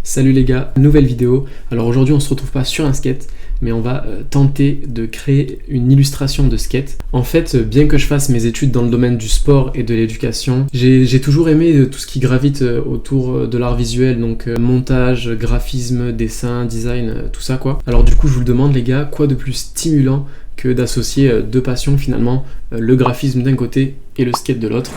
Salut les gars, nouvelle vidéo. Alors aujourd'hui on se retrouve pas sur un skate, mais on va tenter de créer une illustration de skate. En fait, bien que je fasse mes études dans le domaine du sport et de l'éducation, j'ai toujours aimé tout ce qui gravite autour de l'art visuel, donc montage, graphisme, dessin, design, tout ça quoi. Alors du coup je vous le demande les gars, quoi de plus stimulant que d'associer deux passions finalement, le graphisme d'un côté et le skate de l'autre,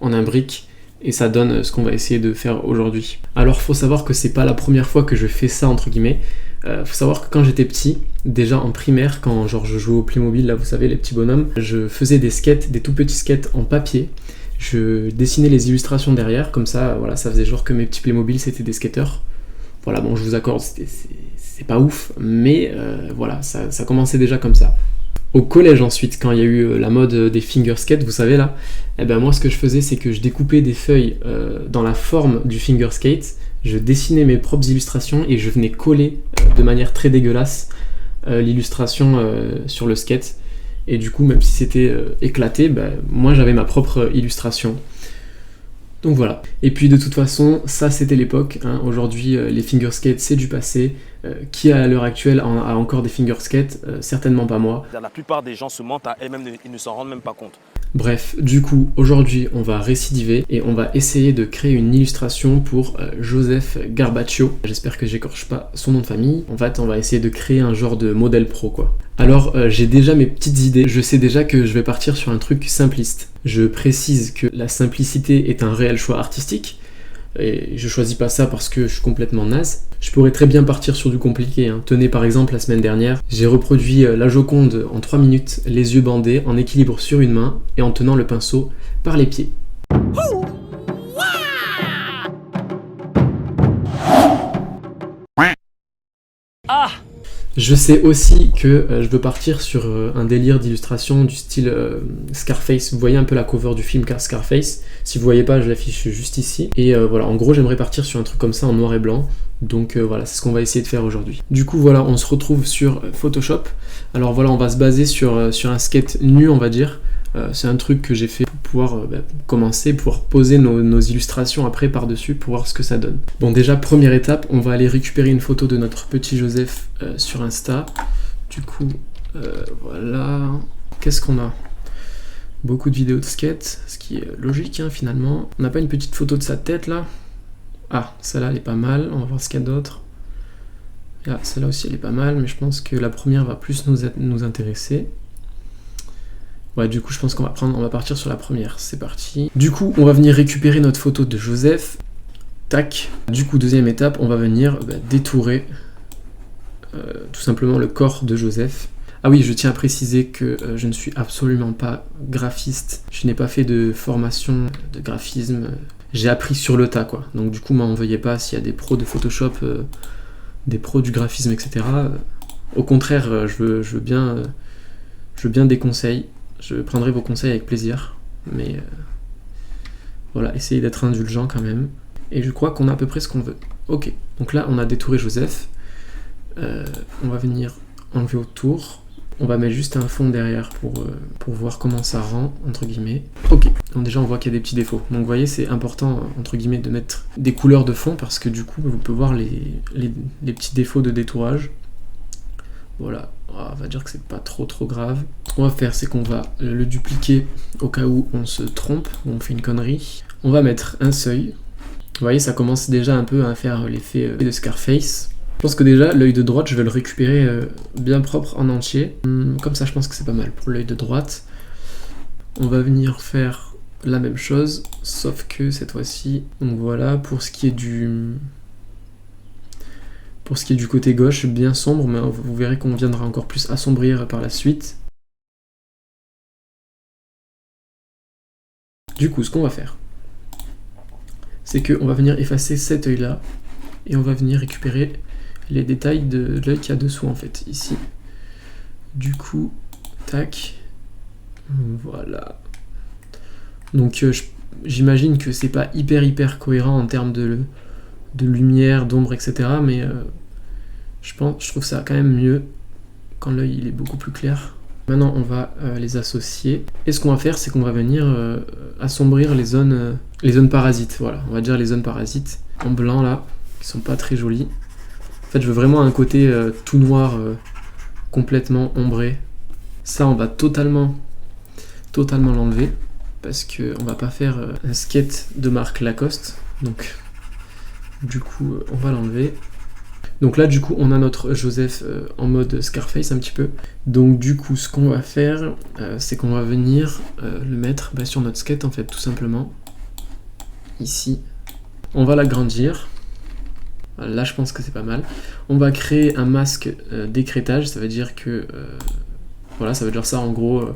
en un brick. Et ça donne ce qu'on va essayer de faire aujourd'hui. Alors faut savoir que c'est pas la première fois que je fais ça entre guillemets. Faut savoir que quand j'étais petit, déjà en primaire, quand genre je jouais au Playmobil, là vous savez les petits bonhommes, je faisais des skates, des tout petits skates en papier. Je dessinais les illustrations derrière, comme ça, voilà, ça faisait genre que mes petits Playmobil c'était des skateurs. Voilà, bon je vous accorde, c'est pas ouf, mais voilà, ça commençait déjà comme ça. Au collège ensuite, quand il y a eu la mode des finger skate, vous savez là, eh ben moi ce que je faisais c'est que je découpais des feuilles dans la forme du finger skate, je dessinais mes propres illustrations et je venais coller de manière très dégueulasse l'illustration sur le skate. Et du coup même si c'était éclaté, ben, moi j'avais ma propre illustration. Donc voilà. Et puis de toute façon, ça c'était l'époque. Hein. Aujourd'hui, les finger skates c'est du passé. Qui à l'heure actuelle a encore des finger skates? Certainement pas moi. La plupart des gens se mentent à elles-mêmes, ils ne s'en rendent même pas compte. Bref, du coup, aujourd'hui, on va récidiver et on va essayer de créer une illustration pour Joseph Garbaccio. J'espère que j'écorche pas son nom de famille. En fait, on va essayer de créer un genre de modèle pro, quoi. Alors, j'ai déjà mes petites idées. Je sais déjà que je vais partir sur un truc simpliste. Je précise que la simplicité est un réel choix artistique. Et je choisis pas ça parce que je suis complètement naze. Je pourrais très bien partir sur du compliqué. Hein. Tenez par exemple la semaine dernière, j'ai reproduit la Joconde en 3 minutes, les yeux bandés, en équilibre sur une main et en tenant le pinceau par les pieds. Je sais aussi que je veux partir sur un délire d'illustration du style Scarface. Vous voyez un peu la cover du film Scarface. Si vous voyez pas, je l'affiche juste ici. Et voilà, en gros, j'aimerais partir sur un truc comme ça en noir et blanc. Donc voilà, c'est ce qu'on va essayer de faire aujourd'hui. Du coup, voilà, on se retrouve sur Photoshop. Alors voilà, on va se baser sur un skate nu, on va dire. C'est un truc que j'ai fait pour pouvoir commencer, pouvoir poser nos illustrations après par-dessus pour voir ce que ça donne. Bon déjà, première étape, on va aller récupérer une photo de notre petit Joseph sur Insta. Du coup, voilà. Qu'est-ce qu'on a? Beaucoup de vidéos de skate, ce qui est logique hein, finalement. On n'a pas une petite photo de sa tête là? Ah, celle-là elle est pas mal, on va voir ce qu'il y a d'autre. Ah, celle-là aussi elle est pas mal, mais je pense que la première va plus nous intéresser. Ouais, du coup, je pense qu'on va partir sur la première. C'est parti. Du coup, on va venir récupérer notre photo de Joseph. Tac. Du coup, deuxième étape, on va venir détourer tout simplement le corps de Joseph. Ah oui, je tiens à préciser que je ne suis absolument pas graphiste. Je n'ai pas fait de formation de graphisme. J'ai appris sur le tas, quoi. Donc du coup, m'en veuillez pas s'il y a des pros de Photoshop, des pros du graphisme, etc. Au contraire, je veux bien des conseils. Je prendrai vos conseils avec plaisir, mais voilà, essayez d'être indulgent quand même. Et je crois qu'on a à peu près ce qu'on veut. Ok, donc là on a détouré Joseph. On va venir enlever autour. On va mettre juste un fond derrière pour voir comment ça rend, entre guillemets. Ok, donc déjà on voit qu'il y a des petits défauts. Donc vous voyez, c'est important, entre guillemets, de mettre des couleurs de fond parce que du coup, vous pouvez voir les petits défauts de détourage. Voilà, on va dire que c'est pas trop grave. Ce qu'on va faire, c'est qu'on va le dupliquer au cas où on se trompe, ou on fait une connerie. On va mettre un seuil. Vous voyez, ça commence déjà un peu à faire l'effet de Scarface. Je pense que déjà, l'œil de droite, je vais le récupérer bien propre en entier. Comme ça, je pense que c'est pas mal pour l'œil de droite. On va venir faire la même chose, sauf que cette fois-ci, donc voilà, pour ce qui est du côté gauche, bien sombre, mais vous verrez qu'on viendra encore plus assombrir par la suite. Du coup, ce qu'on va faire, c'est qu'on va venir effacer cet œil-là, et on va venir récupérer les détails de l'œil qu'il y a dessous, en fait, ici. Du coup, tac, voilà. Donc, j'imagine que c'est pas hyper cohérent en termes de lumière, d'ombre, etc., mais je trouve ça quand même mieux quand l'œil il est beaucoup plus clair. Maintenant on va les associer. Et ce qu'on va faire, c'est qu'on va venir assombrir les zones parasites. Voilà, on va dire les zones parasites en blanc là. qui sont pas très jolis. En fait, je veux vraiment un côté tout noir, complètement ombré. Ça, on va totalement l'enlever, parce qu'on va pas faire un skate de marque Lacoste. Donc, du coup, on va l'enlever. Donc là, du coup, on a notre Joseph en mode Scarface un petit peu. Donc du coup, ce qu'on va faire, c'est qu'on va venir le mettre sur notre skate, en fait, tout simplement. Ici. On va l'agrandir. Là, je pense que c'est pas mal. On va créer un masque d'écrêtage. Ça veut dire que... voilà, ça veut dire ça, en gros...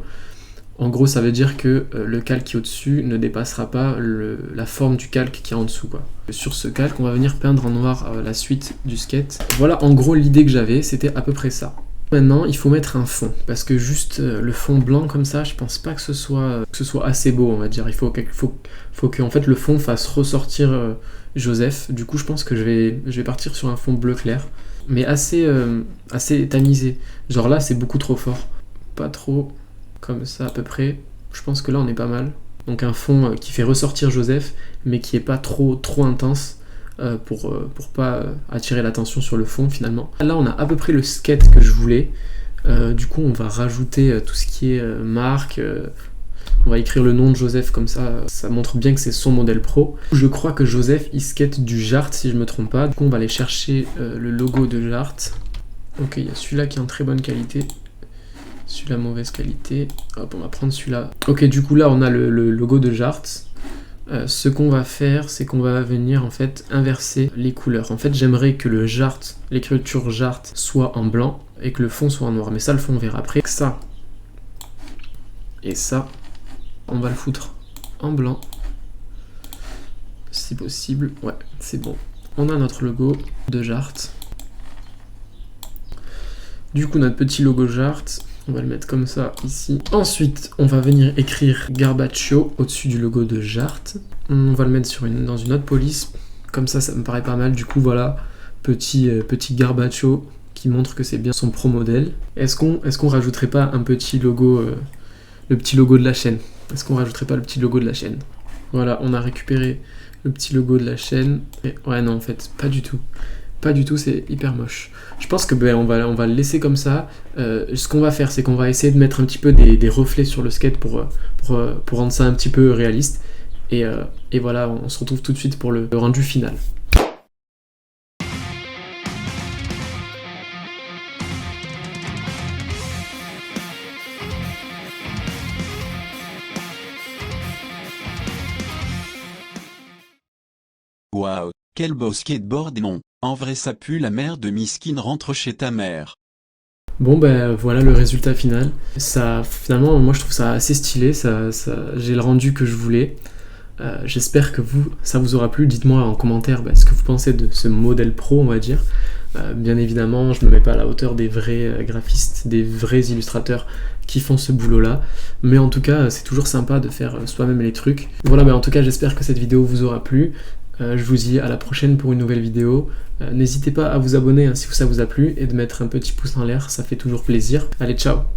En gros, ça veut dire que le calque qui est au-dessus ne dépassera pas la forme du calque qui est en dessous, quoi. Sur ce calque, on va venir peindre en noir la suite du skate. Voilà, en gros, l'idée que j'avais, c'était à peu près ça. Maintenant, il faut mettre un fond, parce que juste le fond blanc comme ça, je pense pas que ce soit assez beau, on va dire. Il faut que en fait, le fond fasse ressortir Joseph. Du coup, je pense que je vais partir sur un fond bleu clair, mais assez tamisé. Genre là, c'est beaucoup trop fort. Pas trop... comme ça à peu près, je pense que là on est pas mal. Donc un fond qui fait ressortir Joseph, mais qui est pas trop intense pour pas attirer l'attention sur le fond finalement. Là on a à peu près le skate que je voulais. Du coup on va rajouter tout ce qui est marque. On va écrire le nom de Joseph comme ça montre bien que c'est son modèle pro. Je crois que Joseph il skate du Jart si je me trompe pas. Du coup on va aller chercher le logo de Jart. Ok, il y a celui-là qui est en très bonne qualité. Celui-là mauvaise qualité. Hop, on va prendre celui-là. Ok, du coup là on a le logo de Jart. Ce qu'on va faire, c'est qu'on va venir en fait inverser les couleurs. En fait, j'aimerais que le Jart, l'écriture Jart, soit en blanc et que le fond soit en noir. Mais ça, le fond, on verra après. Ça et ça, on va le foutre en blanc, si possible. Ouais, c'est bon. On a notre logo de Jart. Du coup, notre petit logo Jart. On va le mettre comme ça, ici. Ensuite, on va venir écrire Garbaccio au-dessus du logo de Jart. On va le mettre dans une autre police. Comme ça me paraît pas mal. Du coup, voilà, petit Garbaccio qui montre que c'est bien son pro modèle. Est-ce qu'on rajouterait pas un petit logo, le petit logo de la chaîne? Est-ce qu'on rajouterait pas le petit logo de la chaîne? Voilà, on a récupéré le petit logo de la chaîne. Et ouais, non, en fait, pas du tout. Pas du tout, c'est hyper moche. Je pense que on va le laisser comme ça. Ce qu'on va faire, c'est qu'on va essayer de mettre un petit peu des reflets sur le skate pour rendre ça un petit peu réaliste. Et voilà, on se retrouve tout de suite pour le rendu final. Waouh, quel beau skateboard et non, en vrai ça pue la mère de Miskin rentre chez ta mère. Bon voilà le résultat final. Ça, finalement, moi je trouve ça assez stylé, j'ai le rendu que je voulais. J'espère que ça vous aura plu. Dites-moi en commentaire ce que vous pensez de ce modèle pro, on va dire. Bien évidemment, je me mets pas à la hauteur des vrais graphistes, des vrais illustrateurs qui font ce boulot-là. Mais en tout cas, c'est toujours sympa de faire soi-même les trucs. Voilà, en tout cas, j'espère que cette vidéo vous aura plu. Je vous dis à la prochaine pour une nouvelle vidéo. N'hésitez pas à vous abonner si ça vous a plu et de mettre un petit pouce en l'air, ça fait toujours plaisir. Allez, ciao!